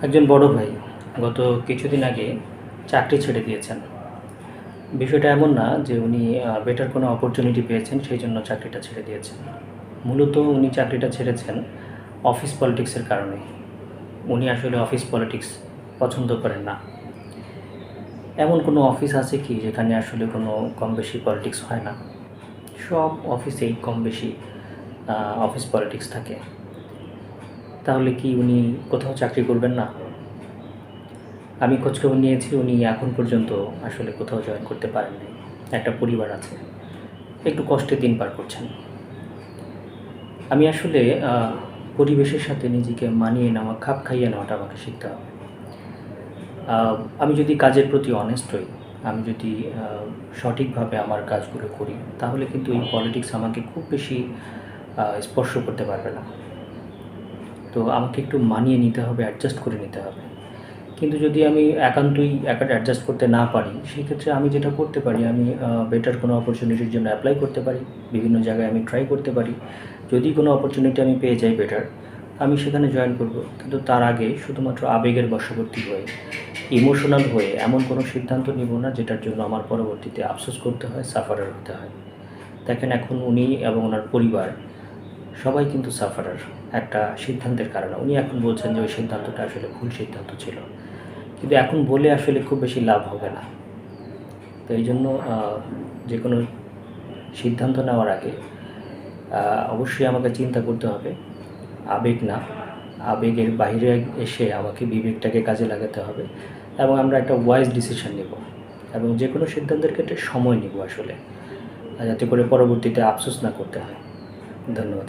একজন বড় ভাই গত কিছুদিন আগে চাকরি ছেড়ে দিয়েছেন। বিষয়টা এমন না যে উনি বেটার কোনো অপরচুনিটি পেয়েছেন সেই জন্য চাকরিটা ছেড়ে দিয়েছেন। মূলত উনি চাকরিটা ছেড়েছেন অফিস পলিটিক্সের কারণে। উনি আসলে অফিস পলিটিক্স পছন্দ করেন না। এমন কোনো অফিস আছে কি যেখানে আসলে কোনো কম বেশি পলিটিক্স হয় না? সব অফিসেই কম বেশি অফিস পলিটিক্স থাকে। তাহলে কি উনি কোথাও চাকরি করবেন না? আমি খোঁজখবর নিয়েছি, উনি এখন পর্যন্ত আসলে কোথাও জয়েন করতে পারেননি। একটা পরিবার আছে, একটু কষ্টে দিন পার করছেন। আমি আসলে পরিবেশের সাথে নিজেকে মানিয়ে নেওয়া, খাপ খাইয়ে নেওয়াটা আমাকে শিখতে হবে। আমি যদি কাজের প্রতি অনেস্ট হই, আমি যদি সঠিকভাবে আমার কাজগুলো করি, তাহলে কিন্তু এই পলিটিক্স আমাকে খুব বেশি স্পর্শ করতে পারবে না। তো আমাকে একটু মানিয়ে নিতে হবে, অ্যাডজাস্ট করে নিতে হবে। কিন্তু যদি আমি একান্তই অ্যাডজাস্ট করতে না পারি, সেক্ষেত্রে আমি যেটা করতে পারি, আমি বেটার কোনো অপরচুনিটির জন্য অ্যাপ্লাই করতে পারি। বিভিন্ন জায়গায় আমি ট্রাই করতে পারি। যদি কোনো অপরচুনিটি আমি পেয়ে যাই বেটার, আমি সেখানে জয়েন করব। কিন্তু তার আগে শুধুমাত্র আবেগের বশবর্তী হয়ে, ইমোশনাল হয়ে এমন কোনো সিদ্ধান্ত নিব না যেটার জন্য আমার পরবর্তীতে আফসোস করতে হয়, সাফারার হতে হয়। দেখেন, এখন উনি এবং ওনার পরিবার সবাই কিন্তু সাফারার একটা সিদ্ধান্তের কারণে। উনি এখন বলছেন যে ওই সিদ্ধান্তটা আসলে ভুল সিদ্ধান্ত ছিল, কিন্তু এখন বলে আসলে খুব বেশি লাভ হবে না। তো এই জন্য যে কোনো সিদ্ধান্ত নেওয়ার আগে অবশ্যই আমাকে চিন্তা করতে হবে, আবেগ না, আবেগের বাইরে এসে আমাকে বিবেকটাকে কাজে লাগাতে হবে এবং আমরা একটা ওয়াইজ ডিসিশন নেব এবং যে কোনো সিদ্ধান্তের ক্ষেত্রে সময় নেব আসলে, যাতে করে পরবর্তীতে আফসোস না করতে হয়। ধন্যবাদ।